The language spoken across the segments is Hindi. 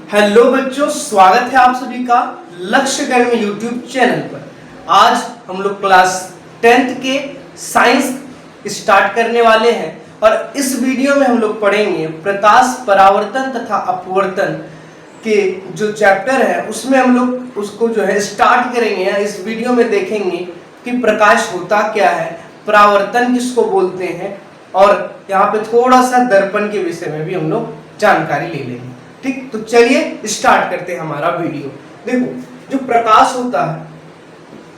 हेलो बच्चों, स्वागत है आप सभी का लक्ष्य गर्मी यूट्यूब चैनल पर। आज हम लोग क्लास 10th के साइंस स्टार्ट करने वाले हैं और इस वीडियो में हम लोग पढ़ेंगे प्रकाश परावर्तन तथा अपवर्तन के जो चैप्टर है उसमें हम लोग उसको जो है स्टार्ट करेंगे। इस वीडियो में देखेंगे कि प्रकाश होता क्या है, परावर्तन किसको बोलते हैं और यहाँ पे थोड़ा सा दर्पण के विषय में भी हम लोग जानकारी ले लेंगे। ठीक, तो चलिए स्टार्ट करते हैं हमारा वीडियो। देखो, जो प्रकाश होता है,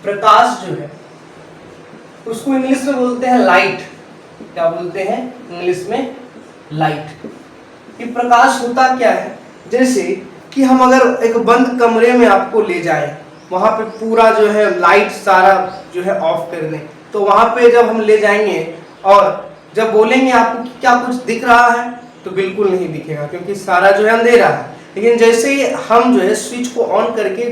प्रकाश जो है उसको इंग्लिश में बोलते हैं लाइट। क्या बोलते हैं इंग्लिश में? लाइट। ये प्रकाश होता क्या है, जैसे कि हम अगर एक बंद कमरे में आपको ले जाएं, वहां पे पूरा जो है लाइट सारा जो है ऑफ कर दें, तो वहां पे जब हम ले जाएंगे और जब बोलेंगे आपको कि क्या कुछ दिख रहा है, तो बिल्कुल नहीं दिखेगा क्योंकि सारा जो है अंधेरा है। लेकिन जैसे ही हम जो है स्विच को ऑन करके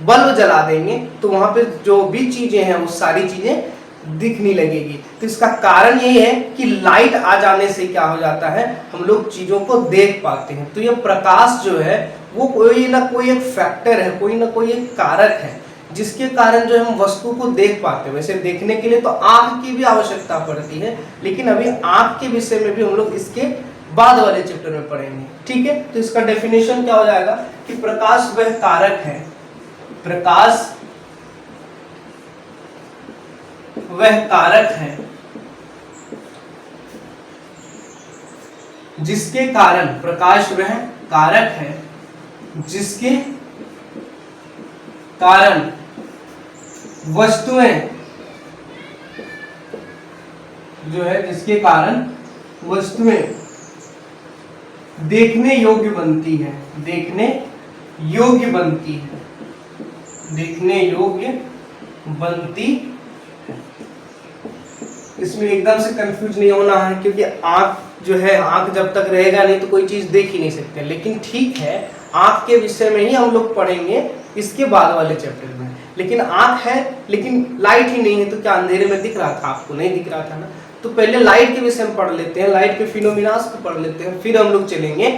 बल्ब जला देंगे तो वहां पे जो भी चीजें हैं वो सारी चीजें दिखने लगेगी। तो इसका कारण यही है कि लाइट आ जाने से क्या हो जाता है, हम लोग चीजों को देख पाते हैं। तो ये प्रकाश जो है वो कोई ना कोई एक फैक्टर है, कोई ना कोई एक कारक है जिसके कारण जो हम वस्तु को देख पाते हैं। वैसे देखने के लिए तो आंख की भी आवश्यकता पड़ती है, लेकिन अभी आंख के विषय में भी हम लोग इसके बाद वाले चैप्टर में पढ़ेंगे। ठीक है, तो इसका डेफिनेशन क्या हो जाएगा कि प्रकाश वह कारक है, प्रकाश वह कारक है जिसके कारण, प्रकाश वह कारक है जिसके कारण वस्तुएं जो है, जिसके कारण वस्तुएं देखने योग्य बनती है, देखने योग्य बनती है, देखने योग्य बनती है। इसमें एकदम से कंफ्यूज नहीं होना है क्योंकि आंख जो है, आंख जब तक रहेगा नहीं तो कोई चीज देख ही नहीं सकते। लेकिन ठीक है, आंख के विषय में ही हम लोग पढ़ेंगे इसके बाद वाले चैप्टर में। लेकिन आंख है लेकिन लाइट ही नहीं है, तो क्या अंधेरे में दिख रहा था आपको? नहीं दिख रहा था ना। तो पहले लाइट के विषय में पढ़ लेते हैं, लाइट के फिनोमिनास को पढ़ लेते हैं, फिर हम लोग चलेंगे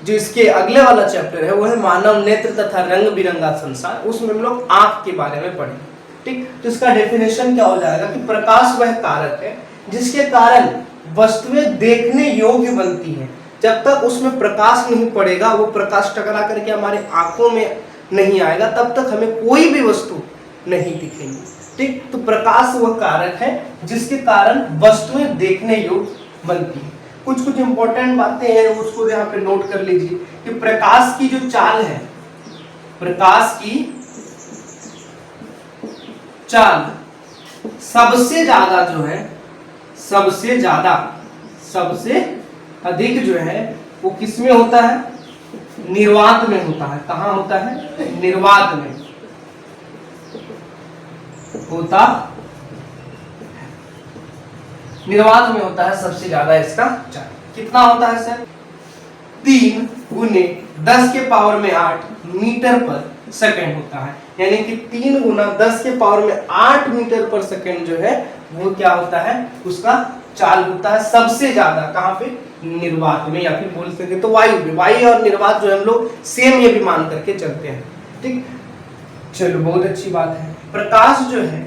जो इसके अगले वाला चैप्टर है वो है मानव नेत्र तथा रंग बिरंगा संसार। उसमें हम लोग आंख के बारे में पढ़ेंगे। ठीक, तो इसका डेफिनेशन क्या हो जाएगा कि प्रकाश वह कारक है जिसके कारण वस्तुएं देखने योग्य बनती हैं। जब तक उसमें प्रकाश नहीं पड़ेगा, वो प्रकाश टकरा करके हमारे आंखों में नहीं आएगा, तब तक हमें कोई भी वस्तु नहीं दिखेगी। ठीक, तो प्रकाश वह कारक है जिसके कारण वस्तुएं देखने योग्य बनती है। कुछ कुछ इंपॉर्टेंट बातें हैं उसको यहाँ पे नोट कर लीजिए कि प्रकाश की जो चाल है, प्रकाश की चाल सबसे ज्यादा जो है, सबसे ज्यादा, सबसे अधिक जो है वो किसमें होता है? निर्वात में होता है। कहाँ होता है? निर्वात में होता, निर्वात में होता है सबसे ज्यादा इसका चाल। कितना होता है सर? 3 × 10⁸ मीटर पर सेकंड होता है। यानी कि 3 × 10⁸ मीटर पर सेकंड जो है वो क्या होता है, उसका चाल होता है सबसे ज्यादा। कहाँ पे? निर्वात में, या फिर बोल सके तो वायु में। वायु और निर्वात जो हम लोग सेम ये भी मान करके चलते हैं। ठीक, चलो बहुत अच्छी बात है। प्रकाश जो है,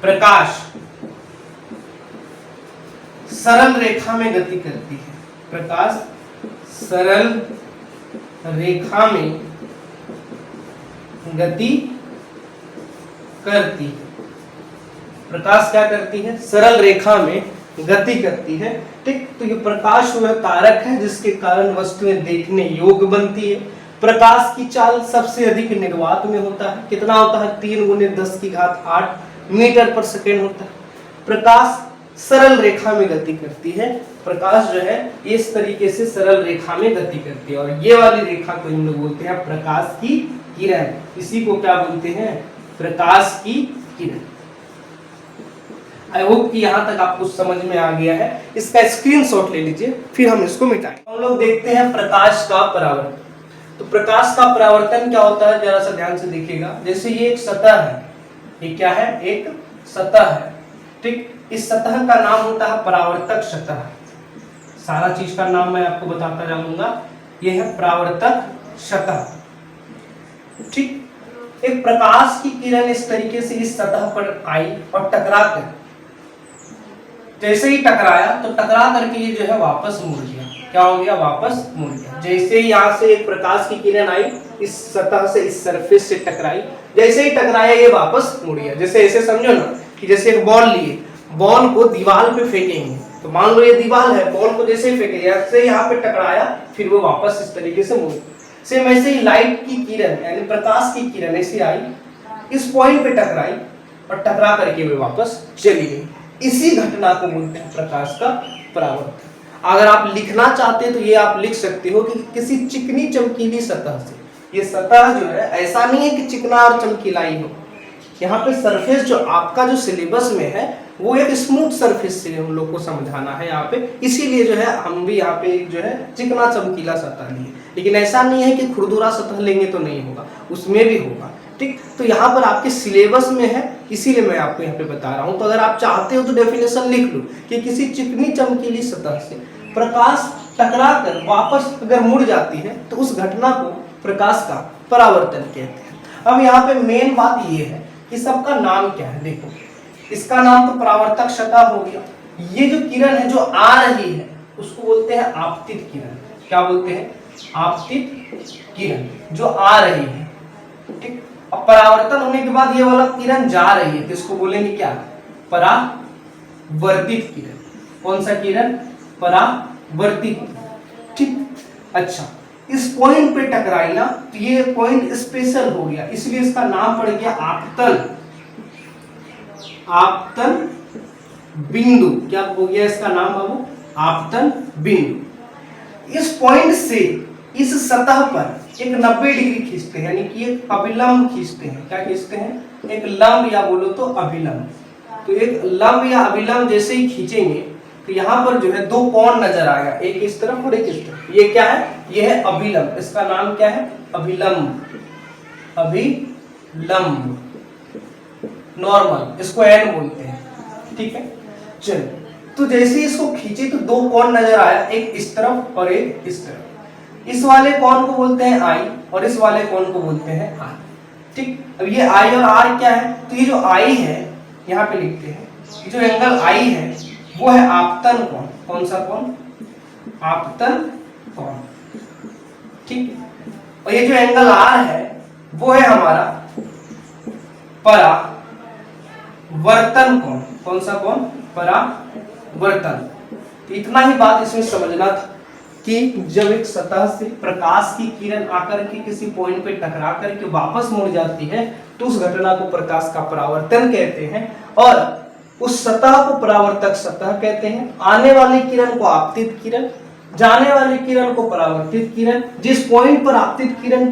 प्रकाश सरल रेखा में गति करती है, प्रकाश सरल रेखा में गति करती है। प्रकाश क्या करती है? सरल रेखा में गति करती है। ठीक, तो ये प्रकाश वह कारक है जिसके कारण वस्तुएं देखने योग्य बनती है। प्रकाश की चाल सबसे अधिक निर्वात में होता है। कितना होता है? 3 × 10⁸ मीटर पर सेकंड होता है। प्रकाश सरल रेखा में गति करती है। प्रकाश जो है इस तरीके से सरल रेखा में गति करती है और ये वाली रेखा को हम लोग बोलते हैं प्रकाश की किरण। इसी को क्या बोलते हैं? प्रकाश की किरण। आई होप कि यहाँ तक आपको समझ में आ गया है। इसका स्क्रीनशॉट ले लीजिए, फिर हम इसको मिटाएंगे। हम लोग देखते हैं प्रकाश का परावर्तन। तो प्रकाश का परावर्तन क्या होता है, जरा सा ध्यान से देखिएगा। जैसे ये एक सतह है, ये क्या है? एक सतह है। ठीक, इस सतह का नाम होता है परावर्तक सतह। सारा चीज का नाम मैं आपको बताता जाऊंगा। यह है परावर्तक सतह। ठीक, एक प्रकाश की किरण इस तरीके से इस सतह पर आई और टकरा कर, जैसे ही टकराया तो टकरा करके ये जो है वापस मुड़ गया। क्या हो गया? वापस मुड़ गया। जैसे ही यहाँ से एक प्रकाश की किरण आई, इस सतह से, इस सरफेस से टकराई, जैसे ही टकराया ये वापस मुड़ गया। जैसे ऐसे समझो ना कि जैसे एक बॉल लिए, बॉल को दीवार पे फेंकेंगे, तो मान लो ये दीवार है, बॉल को जैसे ही फेंके, ऐसे यहाँ पे टकराया, फिर वो वापस इस तरीके से मुड़। सेम ऐसे ही लाइट की किरण यानी प्रकाश की किरण ऐसे आई, इस पॉइंट पे टकराई और टकरा करके वो वापस चली गई। इसी घटना को बोलते हैं प्रकाश का परावर्तन। अगर आप लिखना चाहते हैं तो ये आप लिख सकते हो कि किसी चिकनी चमकीली सतह से, ये सतह जो है ऐसा नहीं है कि चिकना और चमकीला ही हो, यहाँ पे सरफेस जो आपका जो सिलेबस में है वो एक स्मूथ सरफेस से हम लोग को समझाना है यहाँ पे, इसीलिए जो है हम भी यहाँ पे जो है चिकना चमकीला सतह लिए। लेकिन ऐसा नहीं है कि खुरदुरा सतह लेंगे तो नहीं होगा, उसमें भी होगा। ठीक, तो यहाँ पर आपके सिलेबस में है, इसीलिए मैं आपको यहाँ पे बता रहा हूँ। तो अगर आप चाहते हो तो डेफिनेशन लिख लो कि किसी चिकनी चमकीली सतह से प्रकाश टकरा कर वापस अगर मुड़ जाती है तो उस घटना को प्रकाश का परावर्तन कहते हैं। अब यहाँ पे मेन बात ये है कि सबका नाम क्या है। देखो, इसका नाम तो परावर्तक सतह हो गया। ये जो किरण है जो आ रही है उसको बोलते हैं आपतित किरण। क्या बोलते हैं? आपतित किरण जो आ रही है। ठीक, अब परावर्तन होने के बाद ये वाला किरण जा रही है तो इसको बोलेंगे क्या? परावर्तित किरण। कौन सा किरण? परावर्तित। ठीक, अच्छा, इस पॉइंट पे टकराई ना तो ये पॉइंट स्पेशल हो गया, इसलिए इसका नाम पड़ गया आपतन। आपतन बिंदु। क्या हो गया इसका नाम बाबू? आपतन बिंदु। इस पॉइंट से इस सतह पर एक 90 डिग्री खींचते हैं, यानी कि एक अभिलंब खींचते हैं। क्या खींचते हैं? एक लंब या बोलो तो अभिलंब। तो एक लंब या अभिलंब जैसे ही खींचेंगे तो यहाँ पर जो है दो कोण नजर आएगा, एक इस तरफ और एक इस तरफ। ये क्या है? ये है अभिलंब। इसका नाम क्या है? अभिलंब। अभिलंब नॉर्मल, इसको एन बोलते हैं। ठीक है, चलिए, तो जैसे ही इसको खींचे तो दो कोण नजर आया, एक इस तरफ और एक इस तरफ। इस वाले कोण को बोलते हैं आई और इस वाले कोण को बोलते हैं आर। ठीक, अब ये आई और आर क्या है? तो ये जो आई है यहाँ पे लिखते हैं, जो एंगल आई है वो है आपतन कोण। कौन सा कोण? आपतन कोण। ठीक, और ये जो एंगल आर है वो है हमारा परावर्तन कोण। कौन सा कोण? परावर्तन। तो इतना ही बात इसमें समझना था कि जब एक सतह से प्रकाश की किरण आकर के किसी पॉइंट पे टकरा करके वापस मुड़ जाती है तो उस घटना को प्रकाश का परावर्तन कहते हैं, और उस सतह को परावर्तक सतह कहते हैं। आने वाली किरण को आपतित किरण, जाने वाली किरण को परावर्तित किरण। जिस पॉइंट पर आपतित किरण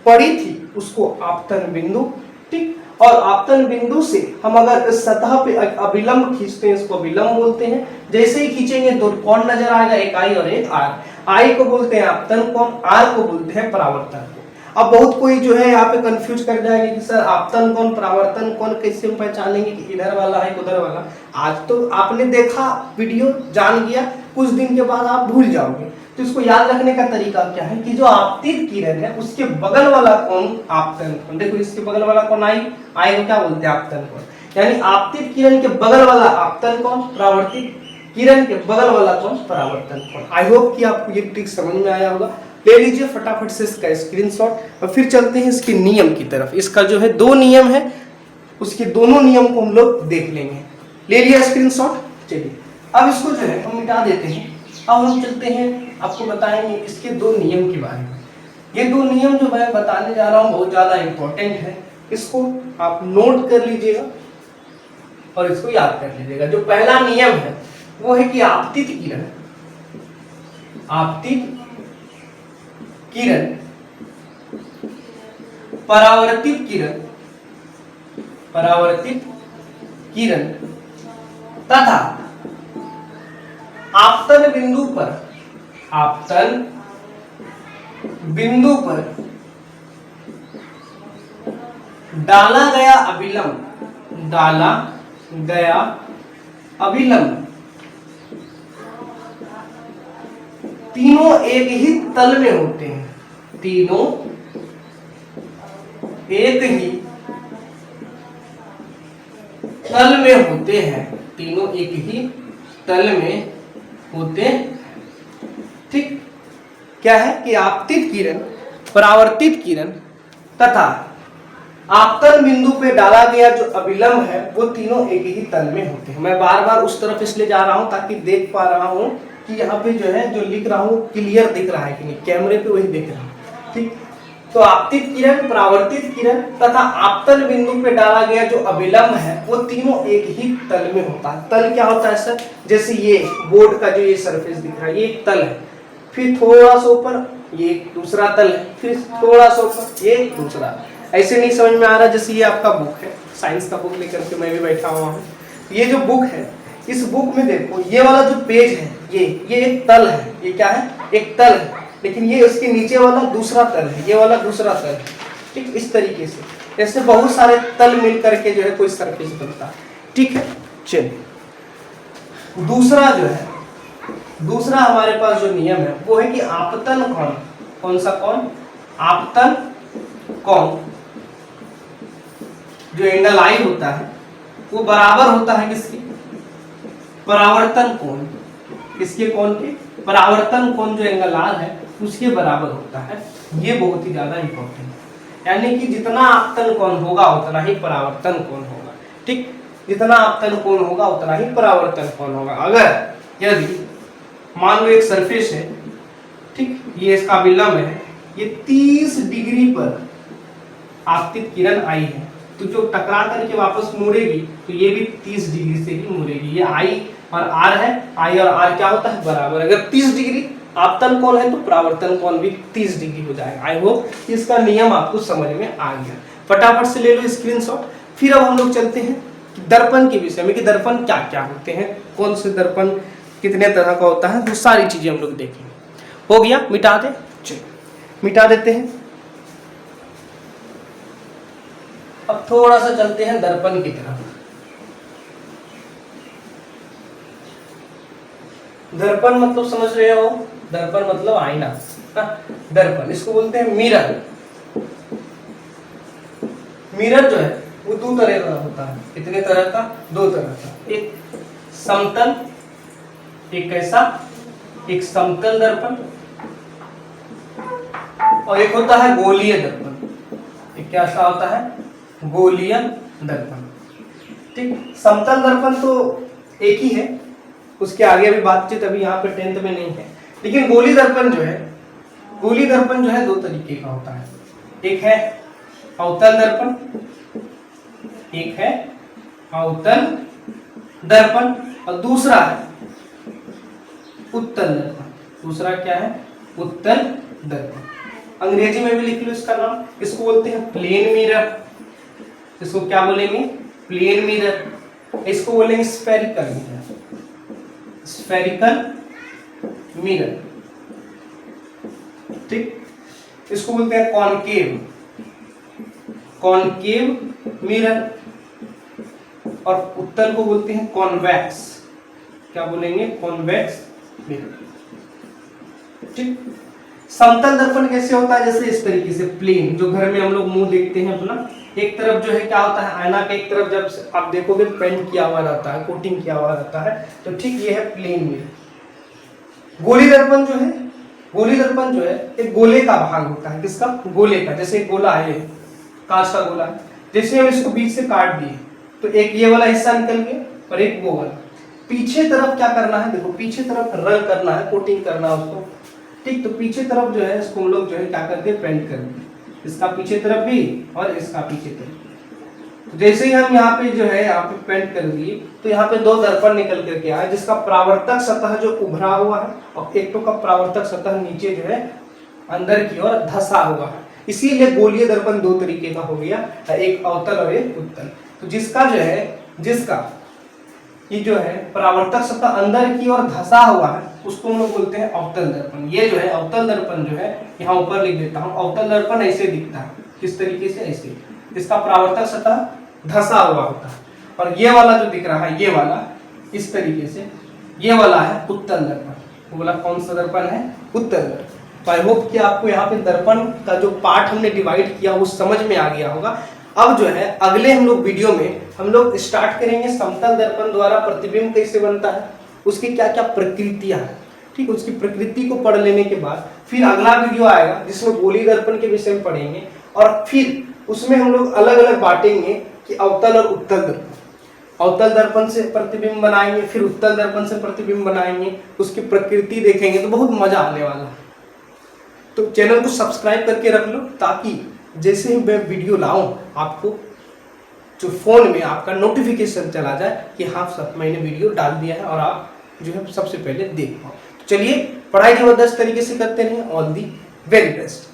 पड़ी थी उसको आपतन बिंदु। ठीक, और आपतन बिंदु से हम अगर इस सतह पे अभिलंब खींचते हैं, इसको अभिलंब बोलते हैं। जैसे ही खींचेंगे दो कोण नजर आएगा, एक आई और एक आर। आई को बोलते हैं आपतन कोण, आर को बोलते हैं परावर्तन कोण। अब बहुत कोई जो है यहाँ पे कंफ्यूज कर जाएंगे कि सर आपतन कोण परावर्तन कोण कैसे हम पहचानेंगे कि इधर वाला है उधर वाला। आज तो आपने देखा वीडियो, जान गया, कुछ दिन के बाद आप भूल जाओगे। तो इसको याद रखने का तरीका क्या है कि जो आपतित किरण है उसके बगल वाला कोण आपतन कोण। देखो, इसके बगल वाला कोण आई को क्या बोलते हैं? आपतन कोण। यानी आपतित किरण के बगल वाला आपतन कोण, परावर्तित किरण के बगल वाला कोण परावर्तन कोण। आई होप कि आपको ये ट्रिक समझ में आया होगा। ले लीजिए फटाफट से इसका स्क्रीनशॉट और फिर चलते हैं इसके नियम की तरफ। इसका जो है 2 नियम है, उसके दोनों नियम को हम लोग देख लेंगे। ले लिया स्क्रीनशॉट? चलिए, अब इसको जो है हम मिटा देते हैं। अब हम चलते हैं, आपको बताएंगे इसके 2 नियम के बारे में। ये 2 नियम जो मैं बताने जा रहा हूँ बहुत ज्यादा इंपॉर्टेंट है, इसको आप नोट कर लीजिएगा और इसको याद कर लीजिएगा। जो पहला नियम है वो है कि आपतित किरण, आपतित किरण, परावर्तित किरण, परावर्तित किरण तथा आपतन बिंदु पर, आपतन बिंदु पर डाला गया अभिलंब, डाला गया अभिलंब तीनों एक ही तल में होते हैं। तीनों एक ही तल में होते हैं, तीनों एक ही तल में होते हैं। ठीक, क्या है कि आपतित किरण, परावर्तित किरण तथा आपतन बिंदु पे डाला गया जो अभिलंब है वो तीनों एक ही तल में होते हैं। मैं बार बार उस तरफ इसलिए जा रहा हूं ताकि देख पा रहा हूं कि यहाँ पे जो है जो लिख रहा हूं क्लियर दिख रहा है कि नहीं, कैमरे पे वही देख रहा हूं। ठीक, तो आपतित किरण, परावर्तित किरण तथा आपतन बिंदु पे डाला गया जो अभिलंब है वो तीनों एक ही तल में होता है। तल क्या होता है सर? जैसे ये बोर्ड का जो ये सरफेस दिख रहा है ये एक तल है, फिर थोड़ा सा ऊपर ये एक दूसरा तल है, फिर थोड़ा सा ऊपर ये दूसरा। ऐसे नहीं समझ में आ रहा? जैसे ये आपका बुक है, साइंस का बुक लेकर के मैं भी बैठा हुआ हूँ। ये जो बुक है, इस बुक में देखो ये वाला जो पेज है ये एक तल है। ये क्या है? एक तल है, लेकिन ये उसके नीचे वाला दूसरा तल है, ये वाला दूसरा तल है। ठीक, इस तरीके से ऐसे बहुत सारे तल मिल करके जो है कोई सरफेस बनता है। ठीक है, चलिए दूसरा जो है, दूसरा हमारे पास जो नियम है वो है कि आपतन कोण, कौन सा कोण? आपतन कोण जो एंगल आई होता है वो बराबर होता है किसके? परावर्तन कोण। किसके कोण के? परावर्तन कोण जो एंगल आर है उसके बराबर होता है। ये बहुत ही ज्यादा इंपॉर्टेंट है, यानी कि जितना आपतन कोण होगा उतना ही परावर्तन कोण होगा। ठीक, जितना आपतन कोण होगा उतना ही परावर्तन कोण होगा। अगर यदि मान लो एक सरफेस है, ठीक, ये इसका विलंब है, ये 30 डिग्री पर आपतित किरण आई है, तो जो टकरा करके वापस मुड़ेगी तो ये भी 30 डिग्री से ही मुड़ेगी। ये आई और आर है, आई और आर क्या होता है? बराबर। अगर 30 डिग्री आपतन कोण है तो परावर्तन कोण भी 30 डिग्री हो जाएगा। आई होप इसका नियम आपको समझ में आ गया। फटाफट से ले लो स्क्रीनशॉट। फिर अब हम लोग चलते हैं दर्पण के विषय में कि दर्पण क्या क्या होते हैं, कौन से दर्पण कितने तरह का होता है, वो सारी चीजें हम लोग देखेंगे। हो गया? मिटा दे, चलो मिटा देते हैं। अब थोड़ा सा चलते हैं दर्पण की तरफ। दर्पण मतलब समझ रहे हो? दर्पण मतलब आईना। दर्पण इसको बोलते हैं मिरर। मिरर जो है वो दो तरह का होता है। कितने तरह का? दो तरह का। एक समतल, एक कैसा? एक समतल दर्पण, और एक होता है गोलीय दर्पण। एक क्या सा होता है? गोलीय दर्पण। ठीक, समतल दर्पण तो एक ही है, उसके आगे अभी बातचीत अभी यहाँ पे 10th में नहीं है। लेकिन गोली दर्पण जो है, गोली दर्पण जो है दो तरीके का होता है। एक है अवतल दर्पण, एक है अवतल दर्पण, और दूसरा है उत्तल दर्पण। दूसरा क्या है? उत्तल दर्पण। अंग्रेजी में भी लिख लो इसका नाम। इसको बोलते हैं प्लेन मिरर। इसको क्या बोलेंगे? Plane mirror. इसको बोलेंगे स्फेरिकल मिरर। Spherical mirror. ठीक, इसको बोलते हैं कॉनकेव, कॉनकेव मिरर। और उत्तल को बोलते हैं कॉन्वेक्स। क्या बोलेंगे? Convex mirror. ठीक, समतल दर्पण कैसे होता है? जैसे इस तरीके से प्लेन, जो घर में हम लोग मुंह देखते हैं अपना, एक तरफ जो है क्या होता है? आईना के एक तरफ जब आप देखोगे पेंट किया हुआ रहता है, कोटिंग किया हुआ रहता है, तो ठीक ये है प्लेन मिरर। गोली दर्पण जो है, गोली दर्पण जो है एक गोले का भाग होता है। किसका? गोले का। जैसे एक गोला है, कांच का गोला है, जैसे हम इसको बीच से काट दिए तो एक ये वाला हिस्सा निकल गया और एक वो वाला। पीछे तरफ क्या करना है? देखो पीछे तरफ रंग करना है, कोटिंग करना है उसको। ठीक, तो पीछे तरफ जो है इसको हम लोग जो है क्या करते हैं? पेंट कर दिए, इसका पीछे तरफ भी और इसका पीछे तरफ। तो जैसे ही हम यहाँ पे जो है यहाँ पे पेंट कर दिए तो यहाँ पे दो दर्पण निकल करके आए, जिसका परावर्तक सतह जो उभरा हुआ है और एक तो का परावर्तक सतह नीचे जो है अंदर की ओर धंसा हुआ है। इसीलिए गोलीय दर्पण दो तरीके का हो गया, एक अवतल और एक उत्तल। तो जिसका जो है, जिसका ये जो है परावर्तक सतह अंदर की ओर धंसा हुआ है उसको हम लोग बोलते हैं अवतल दर्पण। ये जो है अवतल दर्पण जो है, यहाँ ऊपर लिख देता हूँ, अवतल दर्पण ऐसे दिखता है। किस तरीके से? ऐसे। इसका परावर्तक सतह धंसा हुआ होता है। और ये वाला जो दिख रहा है, ये वाला इस तरीके से, ये वाला है उत्तल दर्पण। वो वाला कौन सा दर्पण है? उत्तल दर्पण। तो आई होप कि आपको यहाँ पे दर्पण का जो पार्ट हमने डिवाइड किया वो समझ में आ गया होगा। अब जो है अगले हम लोग वीडियो में हम लोग स्टार्ट करेंगे समतल दर्पण द्वारा प्रतिबिंब कैसे बनता है, उसकी क्या क्या प्रकृतियां हैं, ठीक है। उसकी प्रकृति को पढ़ लेने के बाद फिर अगला वीडियो आएगा जिसमें गोली दर्पण के विषय में पढ़ेंगे, और फिर उसमें हम लोग अलग अलग बांटेंगे कि अवतल और उत्तल दर्पण। अवतल दर्पण से प्रतिबिंब बनाएंगे, फिर उत्तल दर्पण से प्रतिबिंब बनाएंगे, उसकी प्रकृति देखेंगे, तो बहुत मजा आने वाला है। तो चैनल को सब्सक्राइब करके रख लो ताकि जैसे ही मैं वीडियो लाऊं आपको जो फोन में आपका नोटिफिकेशन चला जाए कि हाँ सब मैंने वीडियो डाल दिया है और आप जो है सबसे पहले देख पाओ। तो चलिए पढ़ाई जबरदस्त तरीके से करते रहें। All the very best.